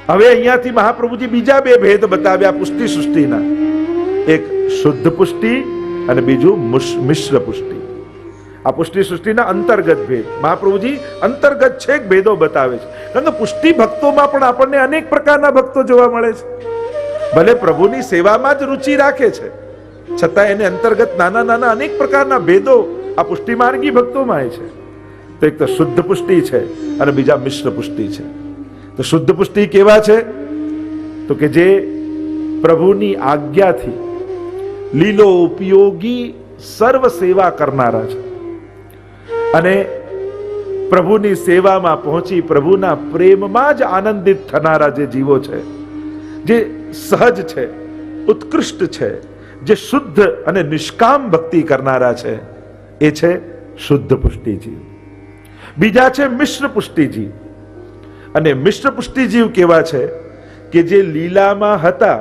હવે અહીંયાથી મહાપ્રભુજી બીજા બે ભેદ બતાવ્યા પુષ્ટિ સૃષ્ટિના, એક શુદ્ધ પુષ્ટિ અને બીજું મિશ્ર પુષ્ટિ. આ પુષ્ટિ સૃષ્ટિના અંતર્ગત ભેદ મહાપ્રભુજી અંતર્ગત છેક ભેદો બતાવે છે. કારણ કે પુષ્ટિ ભક્તોમાં પણ આપણને અનેક પ્રકારના ભક્તો જોવા મળે છે. ભલે પ્રભુની સેવામાં જ રુચિ રાખે છે, છતાં એને અંતર્ગત નાના નાના અનેક પ્રકારના ભેદો આ પુષ્ટિ માર્ગી ભક્તોમાં છે. તો એક તો શુદ્ધ પુષ્ટિ છે અને બીજા મિશ્ર પુષ્ટિ છે. તો શુદ્ધ પુષ્ટિ કેવા છે? તો કે જે પ્રભુની આજ્ઞાથી લીલો ઉપયોગી સર્વ સેવા કરનારા છે અને પ્રભુની સેવામાં પહોંચી પ્રભુના પ્રેમમાં જ આનંદિત થનારા જે જીવો છે, જે સહજ છે, ઉત્કૃષ્ટ છે, જે શુદ્ધ અને નિષ્કામ ભક્તિ કરનારા છે, એ છે શુદ્ધ પુષ્ટિ જીવ. બીજા છે મિશ્ર પુષ્ટિ જીવ. અને મિશ્ર પુષ્ટિ જીવ કેવા છે? કે જે લીલામાં હતા,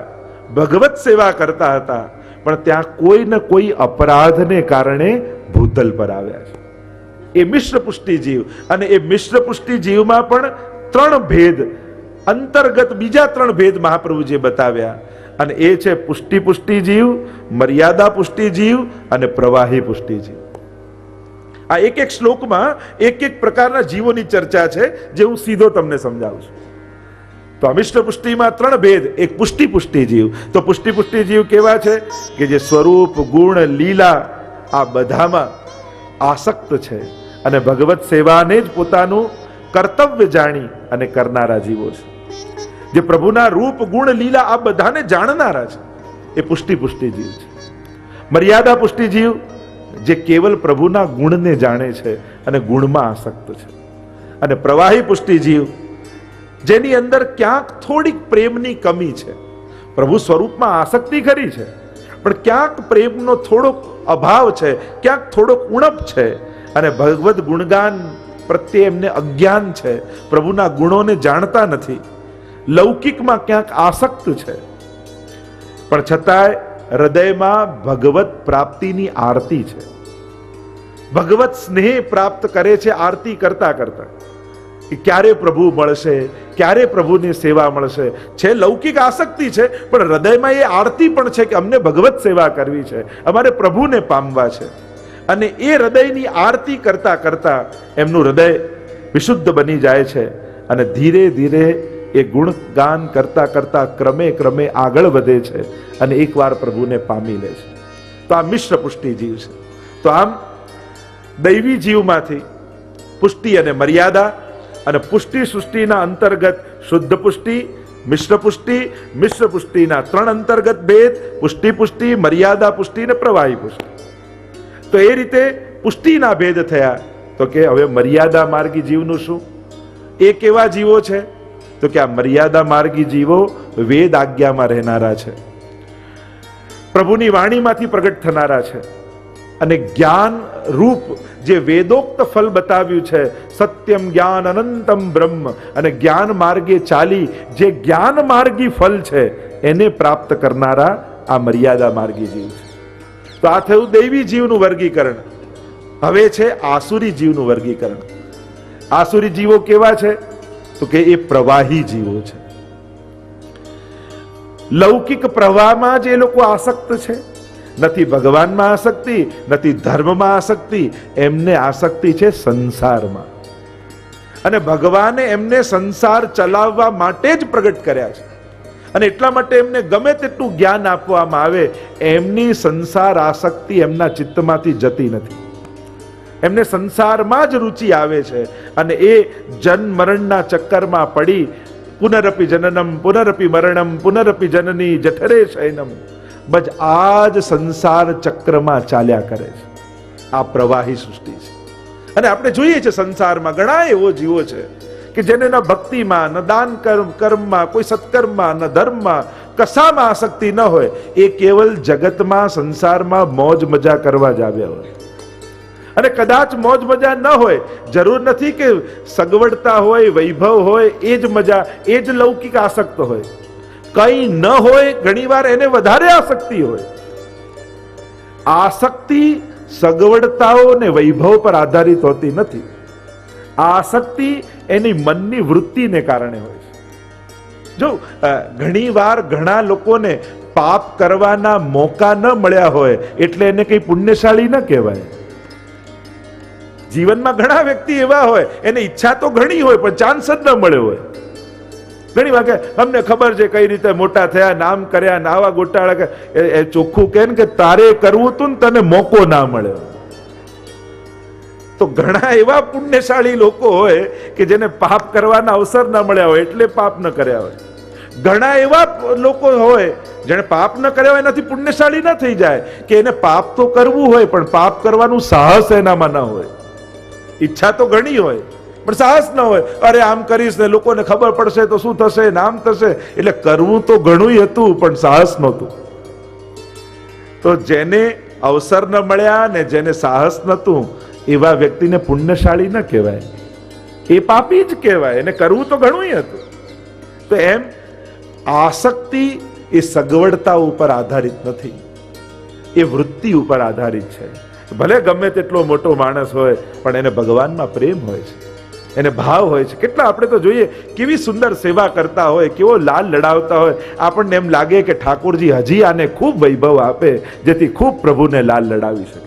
ભગવત સેવા કરતા હતા, પણ ત્યાં કોઈ ને કોઈ અપરાધને કારણે ભૂતલ પર આવ્યા છે. એ મિશ્ર પુષ્ટિ જીવ. અને એ મિશ્ર પુષ્ટિ જીવમાં પણ ત્રણ ભેદ અંતર્ગત, બીજા ત્રણ ભેદ મહાપ્રભુજીએ બતાવ્યા. અને એ છે પુષ્ટિ જીવ, મર્યાદા પુષ્ટિ જીવ અને પ્રવાહી પુષ્ટિ જીવ. આ એક એક શ્લોકમાં એક એક પ્રકારના જીવોની ચર્ચા છે, જે હું સીધો તમને સમજાવું છું. તો આ મિશ્ર પુષ્ટિમાં ત્રણ ભેદ. એક પુષ્ટિ જીવ. તો પુષ્ટિ જીવ કેવા છે? કે જે સ્વરૂપ, ગુણ, લીલા આ બધામાં આસક્ત છે અને ભગવત સેવાને જ પોતાનું કર્તવ્ય જાણી અને કરનારા જીવો છે. જે પ્રભુના રૂપ, ગુણ, લીલા આ બધાને જાણનારા છે, એ પુષ્ટિ જીવ છે. મર્યાદા પુષ્ટિ જીવ જે કેવલ પ્રભુના ગુણને જાણે છે અને ગુણમાં આસક્ત છે. અને પ્રવાહી પુષ્ટિ જીવ જેની અંદર ક્યાંક થોડીક પ્રેમની કમી છે. પ્રભુ સ્વરૂપમાં આસક્તિ ખરી છે, પણ ક્યાંક પ્રેમનો થોડોક અભાવ છે, ક્યાંક થોડોક ઉણપ છે અને ભગવદ ગુણગાન પ્રત્યે એમને અજ્ઞાન છે, પ્રભુના ગુણોને જાણતા નથી, લૌકિકમાં ક્યાંક આસક્ત છે, પણ છતાંય હૃદયમાં ભગવત પ્રાપ્તિની આરતી છે. ભગવત સ્નેહ પ્રાપ્ત કરે છે આરતી કરતા કરતા, કે ક્યારે પ્રભુ મળશે, ક્યારે પ્રભુની સેવા મળશે. છે લૌકિક આસક્તિ છે, પણ હૃદયમાં એ આરતી પણ છે કે અમને ભગવત સેવા કરવી છે, અમારે પ્રભુને પામવા છે. અને એ હૃદયની આરતી કરતા કરતા એમનું હૃદય વિશુદ્ધ બની જાય છે અને ધીરે ધીરે એ ગુણગાન કરતા કરતા ક્રમે આગળ વધે છે અને એકવાર પ્રભુને પામી લે છે. તો આ મિશ્ર પુષ્ટિ જીવ છે. તો આમ દૈવી જીવમાંથી પુષ્ટિ અને મર્યાદા, અને પુષ્ટિ સૃષ્ટિના અંતર્ગત શુદ્ધ પુષ્ટિ, મિશ્ર પુષ્ટિના ત્રણ અંતર્ગત ભેદ: પુષ્ટિ, મર્યાદા પુષ્ટિ અને પ્રવાહી પુષ્ટિ. તો એ રીતે પુષ્ટિના ભેદ થયા. તો કે હવે મર્યાદા માર્ગી જીવનું શું? એ કેવા જીવો છે? તો કે આ મર્યાદા માર્ગી જીવો વેદ આજ્ઞામાં રહેનારા છે, પ્રભુની વાણીમાંથી પ્રગટ થનારા છે અને જ્ઞાન રૂપ જે વેદોક્ત ફલ બતાવ્યું છે, સત્યમ જ્ઞાન અનંતમ બ્રહ્મ, અને જ્ઞાન માર્ગે ચાલી જે જ્ઞાન માર્ગી ફલ છે એને પ્રાપ્ત કરનારા આ મર્યાદા માર્ગી જીવ છે. તો આ થયું દૈવી જીવનું વર્ગીકરણ. હવે છે આસુરી જીવનું વર્ગીકરણ. આસુરી જીવો કેવા છે? તો કે એ પ્રવાહી જીવો છે. લૌકિક પ્રવાહમાં જ એ લોકો આસક્ત છે. નથી ભગવાનમાં આસક્તિ, નથી ધર્મમાં આસક્તિ, એમને આસક્તિ છે સંસારમાં. અને ભગવાને એમને સંસાર ચલાવવા માટે જ પ્રગટ કર્યા છે. અને એટલા માટે એમને ગમે તેટલું જ્ઞાન આપવામાં આવે, એમની સંસાર આસક્તિ એમના ચિત્તમાંથી જતી નથી. એમને સંસારમાં જ રુચિ આવે છે અને એ જન્મ મરણના ચક્કરમાં પડી પુનરપી જનનમ પુનરપી મરણમ પુનરપી જનની જઠરે શયનમ, બસ આ જ સંસાર ચક્રમાં ચાલ્યા કરે છે. આ પ્રવાહી સૃષ્ટિ છે. અને આપણે જોઈએ છે સંસારમાં ઘણા એવો જીવો છે કે જેને ન ભક્તિમાં, ન દાન કર્મમાં, કોઈ સત્કર્મમાં, ન ધર્મમાં, કશામાં આસક્તિ ન હોય. એ કેવલ જગતમાં, સંસારમાં મોજ મજા કરવા જ આવ્યા હોય. અને કદાચ મોજ મજા ન હોય, જરૂર નથી કે સગવડતા હોય, વૈભવ હોય, એ જ મજા, એ જ લૌકિક આસક્ત હોય. કઈ ન હોય, ઘણીવાર એને વધારે આસક્તિ હોય. આસક્તિ સગવડતાઓ ને વૈભવ પર આધારિત હોતી નથી. આસક્તિ એની મનની વૃત્તિને કારણે હોય છે. જો ઘણી વાર ઘણા લોકોને પાપ કરવાના મોકા ન મળ્યા હોય એટલે એને કઈ પુણ્યશાળી ન કહેવાય. જીવનમાં ઘણા વ્યક્તિ એવા હોય, એને ઈચ્છા તો ઘણી હોય પણ ચાન્સ જ ન મળ્યો હોય. ઘણી વાર અમને ખબર છે કઈ રીતે મોટા થયા, નામ કર્યા, નાવા ગોટાળા, એ ચોખ્ખું કહે ને કે તારે કરવું તું ને તને મોકો ના મળ્યો. તો ઘણા એવા પુણ્યશાળી લોકો હોય કે જેને પાપ કરવાના અવસર ના મળ્યા હોય એટલે પાપ ન કર્યા હોય. ઘણા એવા લોકો હોય જેને પાપ ન કર્યા હોય એનાથી પુણ્યશાળી ન થઈ જાય કે એને પાપ તો કરવું હોય પણ પાપ કરવાનું સાહસ એનામાં ન હોય. ઈચ્છા તો ઘણી હોય પણ સાહસ ન હોય. અરે આમ કરીશ ને લોકોને ખબર પડશે તો શું થશે, નામ થશે, એટલે કરવું તો ઘણું હતું પણ સાહસ નહોતું. તો જેને અવસર ન મળ્યા ને જેને સાહસ નહોતું એવા વ્યક્તિને પુણ્યશાળી ન કહેવાય, એ પાપી જ કહેવાય. એને કરવું તો ઘણું હતું. તો એમ આસક્તિ એ સગવડતા ઉપર આધારિત નથી, એ વૃત્તિ ઉપર આધારિત છે. ભલે ગમે તેટલો મોટો માણસ હોય પણ એને ભગવાનમાં પ્રેમ હોય છે, એને ભાવ હોય છે. કેટલા આપણે તો જોઈએ કેવી સુંદર સેવા કરતા હોય, કેવો લાલ લડાવતા હોય, આપણને એમ લાગે કે ઠાકોરજી હજી આને ખૂબ વૈભવ આપે જેથી ખૂબ પ્રભુને લાલ લડાવી શકે.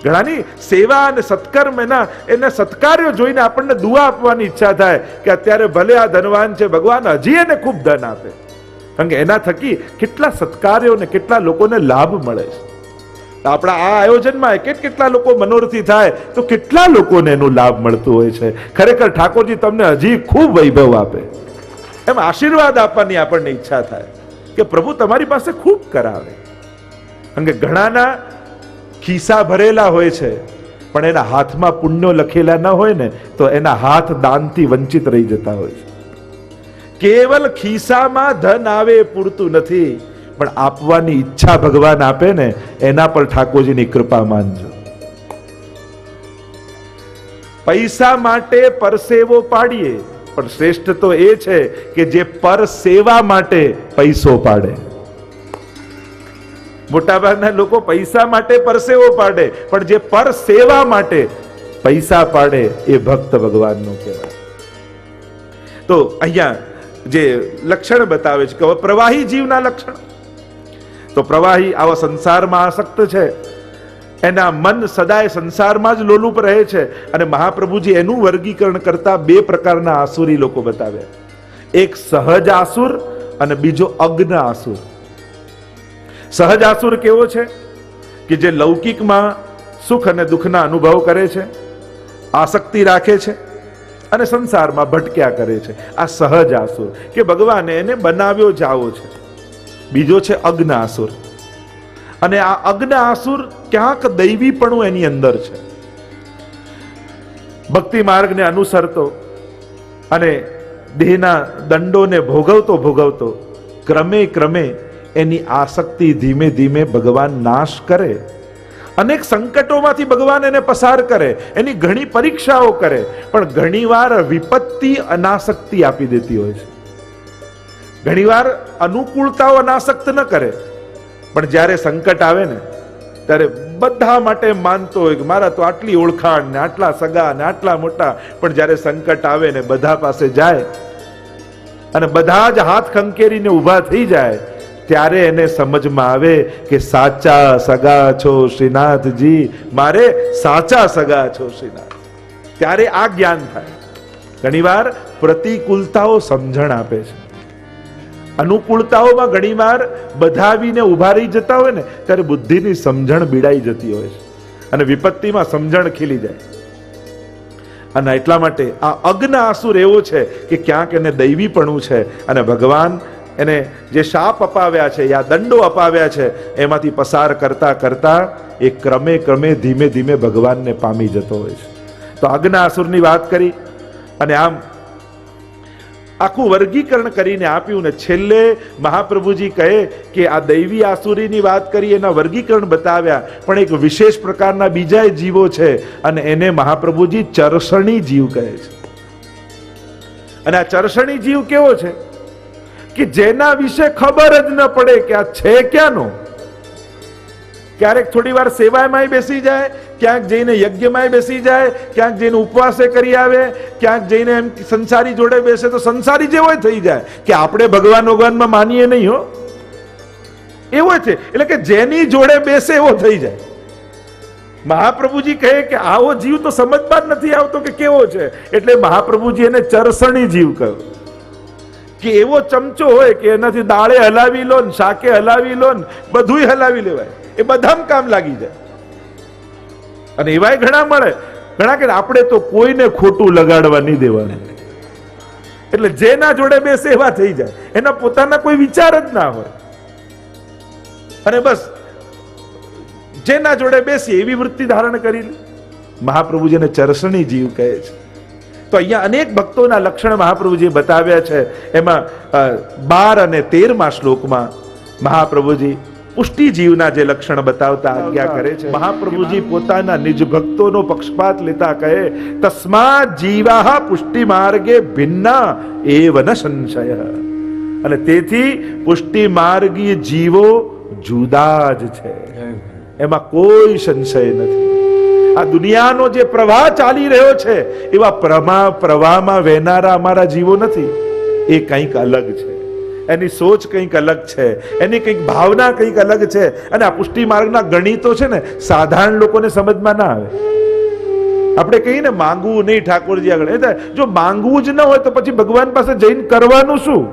ઘણાની સેવા અને સત્કર્મ એના સત્કાર્યો જોઈને આપણને દુઆ આપવાની ઈચ્છા થાય કે અત્યારે ભલે આ ધનવાન છે, ભગવાન હજી એને ખૂબ ધન આપે, કારણ કે એના થકી કેટલા સત્કાર્યો ને કેટલા લોકોને લાભ મળે છે. આપણા આ આયોજનમાં કેટલા લોકો મનોરથી થાય તો કેટલા લોકોને એનો લાભ મળતું હોય છે. ખરેખર ઠાકોરજી તમને હજી ખૂબ વૈભવ આપે એમ આશીર્વાદ આપવાની આપણને ઈચ્છા થાય કે પ્રભુ તમારી પાસે ખૂબ કરાવે. કારણ કે ઘણાના ખિસ્સા ભરેલા હોય છે પણ એના હાથમાં પુણ્યો લખેલા ન હોય ને તો એના હાથ દાનથી વંચિત રહી જતા હોય છે. કેવલ ખિસ્સામાં ધન આવે પૂરતું નથી, પણ આપવાની ઈચ્છા ભગવાન આપે ને એના પર ઠાકોરજીની કૃપા માનજો. પૈસા માટે પરસેવો પાડીએ પણ શ્રેષ્ઠ તો એ છે કે જે પર સેવા માટે પૈસો પાડે. મોટાભાગના લોકો પૈસા માટે પરસેવો પાડે પણ જે પર સેવા માટે પૈસા પાડે એ ભક્ત ભગવાનનો કહેવાય. તો અહીંયા જે લક્ષણ બતાવે છે કે પ્રવાહી જીવના લક્ષણ, તો પ્રવાહી આવા સંસારમાં આસક્ત છે, એના મન સદાય સંસારમાં જ લોલુપ રહે છે. અને મહાપ્રભુજી એનું વર્ગીકરણ કરતા બે પ્રકારના આસુરી લોકો બતાવ્યા, એક સહજ આસુર અને બીજો અગ્ન આસુર. સહજ આસુર કેવો છે કે જે લૌકિકમાં સુખ અને દુઃખના અનુભવ કરે છે, આસક્તિ રાખે છે અને સંસારમાં ભટક્યા કરે છે. આ સહજ આસુર કે ભગવાને એને બનાવ્યો જ આવો છે. બીજો છે અગ્ન આસુર, અને આ અગ્ન આસુર ક્યાંક દૈવીપણું એની અંદર છે. ભક્તિ માર્ગને અનુસરતો અને દેહના દંડોને ભોગવતો ક્રમે ક્રમે એની આસક્તિ ધીમે ધીમે ભગવાન નાશ કરે. અનેક સંકટોમાંથી ભગવાન એને પસાર કરે, એની ઘણી પરીક્ષાઓ કરે, પણ ઘણીવાર વિપત્તિ અનાસક્તિ આપી દેતી હોય છે. ઘણીવાર અનુકૂળતાઓ અનાસક્ત ન કરે, પણ જ્યારે સંકટ આવે ને ત્યારે બધા માટે માનતો હોય કે મારા તો આટલી ઓળખાણ ને આટલા સગા ને આટલા મોટા, પણ જ્યારે સંકટ આવે ને બધા પાસે જાય અને બધા જ હાથ ખંખેરીને ઊભા થઈ જાય ત્યારે એને સમજમાં આવે કે સાચા સગા છો શ્રીનાથજી, મારે સાચા સગા છો શ્રીનાથ. ત્યારે આ જ્ઞાન થાય. ઘણીવાર પ્રતિકૂળતાઓ સમજણ આપે છે, અનુકૂળતાઓમાં ઘણીવાર બધા આવીને ઉભા રહી જતા હોય ને ત્યારે બુદ્ધિની સમજણ બીડાઈ જતી હોય છે અને વિપત્તિમાં સમજણ ખીલી જાય. અને એટલા માટે આ અગ્ન આસુર એવો છે કે ક્યાંક એને દૈવીપણું છે અને ભગવાન એને જે શાપ અપાવ્યા છે યા દંડો અપાવ્યા છે એમાંથી પસાર કરતા કરતા એ ક્રમે ક્રમે ધીમે ધીમે ભગવાનને પામી જતો હોય છે. તો અગ્ન આસુરની વાત કરી અને આમ આખું વર્ગીકરણ કરીને આપ્યું ને છેલ્લે મહાપ્રભુજી કહે કે આ દૈવી આસુરીની વાત કરી, એના વર્ગીકરણ બતાવ્યા, પણ એક વિશેષ પ્રકારના બીજા જીવો છે અને એને મહાપ્રભુજી ચરસણી જીવ કહે છે. અને આ ચરસણી જીવ કેવો છે કે જેના વિશે ખબર જ ન પડે કે આ છે ક્યાંનો. ક્યારેક થોડી વાર સેવામાંય બેસી જાય, ક્યાંક જઈને યજ્ઞમાં બેસી જાય, ક્યાંક જઈને ઉપવાસે કરી આવે, ક્યાંક જઈને એમ સંસારી જોડે બેસે તો સંસારી જેવો થઈ જાય કે આપણે ભગવાન ભગવાનમાં માનીએ નહીં હો, એવો છે. એટલે કે જેની જોડે બેસે એવો થઈ જાય. મહાપ્રભુજી કહે કે આવો જીવ તો સમજમાં જ નથી આવતો કે કેવો છે, એટલે મહાપ્રભુજી એને ચરસણી જીવ કહ્યો. કે એવો ચમચો હોય કે એનાથી દાળે હલાવી લો ને શાકે હલાવી લો ને બધુંય હલાવી લેવાય, એ બધામાં કામ લાગી જાય. અને એવાય ઘણા મળે, ઘણા કે આપણે તો કોઈને ખોટું લગાડવા નહીં દેવાનું. એટલે જેના જોડે બેસે એવા થઈ જાય, એના પોતાના કોઈ વિચાર જ ના હોય, અને બસ જેના જોડે બેસી એવી વૃત્તિ ધારણ કરી લે. મહાપ્રભુજીને ચરસણી જીવ કહે છે. તો અહીંયા અનેક ભક્તોના લક્ષણ મહાપ્રભુજી બતાવ્યા છે. એમાં 12 અને 13મા શ્લોકમાં મહાપ્રભુજી પુષ્ટિ જીવના જે લક્ષણ બતાવતા આજ્ઞા કરે છે. મહાપ્રભુજી પોતાના નિજ ભક્તોનો પક્ષપાત લેતા કહે, તસ્માત જીવાહ પુષ્ટિ માર્ગે ભિન્ના એવ ન સંશય. અને તેથી પુષ્ટિ માર્ગી જીવો જુદા જ છે, એમાં કોઈ સંશય નથી. આ દુનિયાનો જે પ્રવાહ ચાલી રહ્યો છે એવા પ્રવાહમાં વહેનારા અમારા જીવો નથી. એ કંઈક અલગ છે, એની સોચ કંઈક અલગ છે, એની કંઈક ભાવના કંઈક અલગ છે. અને આ પુષ્ટિ માર્ગના ગણિતો છે ને સાધારણ લોકોને સમજમાં ના આવે. આપણે કહીએ ને માંગવું નહીં ઠાકોરજી આગળ, જો માંગવું જ ન હોય તો પછી ભગવાન પાસે જઈને કરવાનું શું?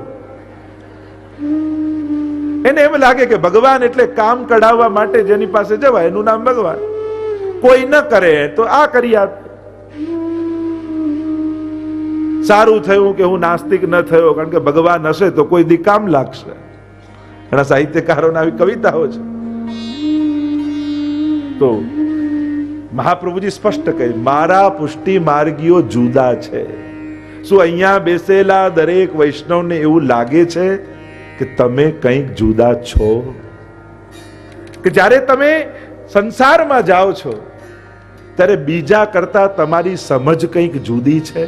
એને એમ લાગે કે ભગવાન એટલે કામ કઢાવવા માટે જેની પાસે જવાય એનું નામ ભગવાન. કોઈ ન કરે તો આ કરી આપ. સારું થયું કે હું નાસ્તિક ન થયો, કારણ કે ભગવાન હશે તો કોઈ દી કામ લાગશે. ઘણા સાહિત્યકારોના આવી કવિતાઓ છે. તો મહાપ્રભુજી સ્પષ્ટ કહે, મારા પુષ્ટિ માર્ગીઓ જુદા છે. શું અહીંયા બેસેલા દરેક વૈષ્ણવને એવું લાગે છે કે તમે કંઈક જુદા છો? કે જ્યારે તમે સંસારમાં જાઓ છો ત્યારે બીજા કરતા તમારી સમજ કંઈક જુદી છે,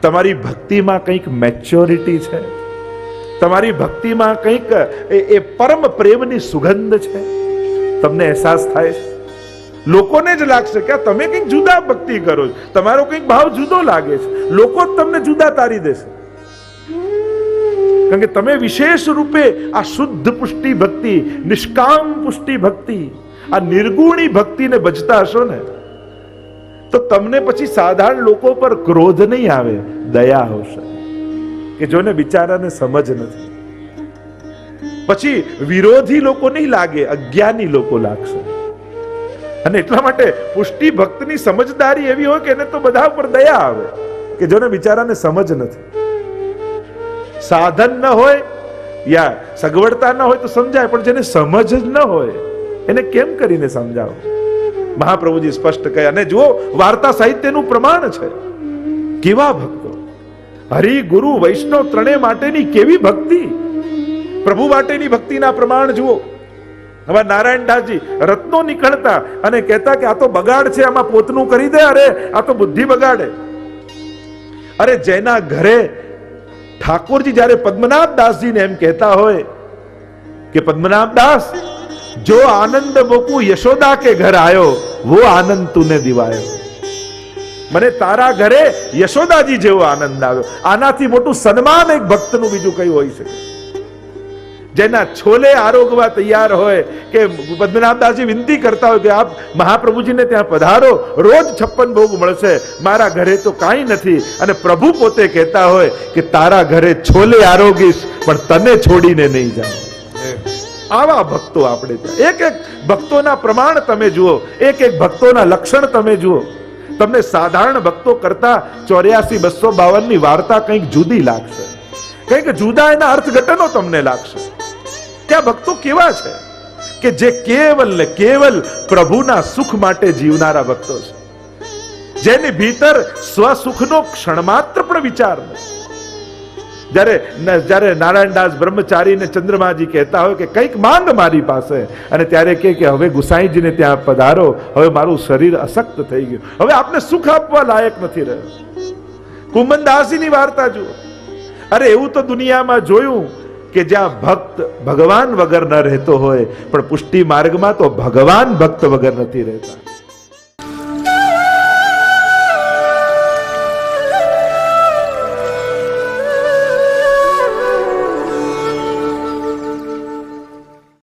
તમારી ભક્તિમાં કંઈક મેચ્યોરિટી છે, તમારી ભક્તિમાં કંઈક એ પરમ પ્રેમની સુગંધ છે, તમને અહેસાસ થાય છે. લોકોને જ લાગશે કે તમે કંઈક જુદા ભક્તિ કરો છો, તમારો કંઈક ભાવ જુદો લાગે છે, લોકો જ તમને જુદા તારી દેશે. કારણ કે તમે વિશેષ રૂપે આ શુદ્ધ પુષ્ટિ ભક્તિ, નિષ્કામ પુષ્ટિ ભક્તિ, આ નિર્ગુણી ભક્તિને ભજતા હશો ને, તો તમને પછી સાધારણ લોકો પર ક્રોધ નહીં આવે, દયા આવશે. કે જોને બિચારાને સમજ નથી. પછી વિરોધી લોકો નહીં લાગે, અજ્ઞાની લોકો લાગશે. અને એટલા માટે પુષ્ટિ ભક્તની સમજદારી એવી હોય કે એને તો બધા ઉપર દયા આવે, કે જોને બિચારાને સમજ નથી. સાધન ન હોય યા સગવડતા ન હોય તો સમજાય, પણ જેને સમજ જ ન હોય એને કેમ કરીને સમજાવો? મહાપ્રભુજી સ્પષ્ટ કહે. અને જુઓ, વાર્તા સાહિત્યનું પ્રમાણ છે. કેવા ભક્તો, હરિ ગુરુ વૈષ્ણવ ત્રણેય માટેની કેવી ભક્તિ, પ્રભુ માટેની ભક્તિના પ્રમાણ જુઓ. હવે નારાયણદાસજી રત્નો નીકળતા અને કહેતા કે આ તો બગાડ છે, આમાં પોતનું કરી દે, અરે આ તો બુદ્ધિ બગાડે. અરે જેના ઘરે ઠાકોરજી જ્યારે પદ્મનાભ દાસજીને એમ કહેતા હોય કે પદ્મનાભ દાસ, જો આનંદ મોકુ યશોદા કે ઘર આયો, વો આનંદ તુને દિવાયો. મને તારા ઘરે યશોદાજી જેવો આનંદ આવ્યો. આનાથી મોટું સન્માન એક ભક્તનું બીજું કઈ હોઈ શકે? જેના છોલે આરોગવા તૈયાર હોય, કે પદ્મનાભદાસજી વિનંતી કરતા હોય કે આપ મહાપ્રભુજીને ત્યાં પધારો, રોજ 56 ભોગ મળશે, મારા ઘરે તો કાંઈ નથી. અને પ્રભુ પોતે કહેતા હોય કે તારા ઘરે છોલે આરોગીશ પણ તને છોડીને નહીં જાઉં. આવા ભક્તો આપણે ત્યાં. એક એક ભક્તોના પ્રમાણ તમે જુઓ, એક એક ભક્તોના લક્ષણ તમે જુઓ. તમને સાધારણ ભક્તો કરતા 84-252 ની વાર્તા કંઈક જુદી લાગશે, કંઈક જુદા એના અર્થઘટનો તમને લાગશે. ત્યાં ભક્તો કેવા છે કે જે કેવલ ને કેવલ પ્રભુના સુખ માટે જીવનારા ભક્તો છે, જેની ભીતર સ્વસુખનો ક્ષણ માત્ર પણ વિચાર નથી. જ્યારે નારાયણદાસ બ્રહ્મચારીને ચંદ્રમાજી કહેતા હોય કે કંઈક માંગ મારી પાસે, અને ત્યારે કે હવે ગુસાઈજીને ત્યાં પધારો, હવે મારું શરીર અશક્ત થઈ ગયું, હવે આપને સુખ આપવા લાયક નથી રહ્યો. કુંભનદાસીની વાર્તા જુઓ. અરે એવું તો દુનિયામાં જોયું કે જ્યાં ભક્ત ભગવાન વગર ન રહેતો હોય, પણ પુષ્ટિ માર્ગમાં તો ભગવાન ભક્ત વગર નથી રહેતા.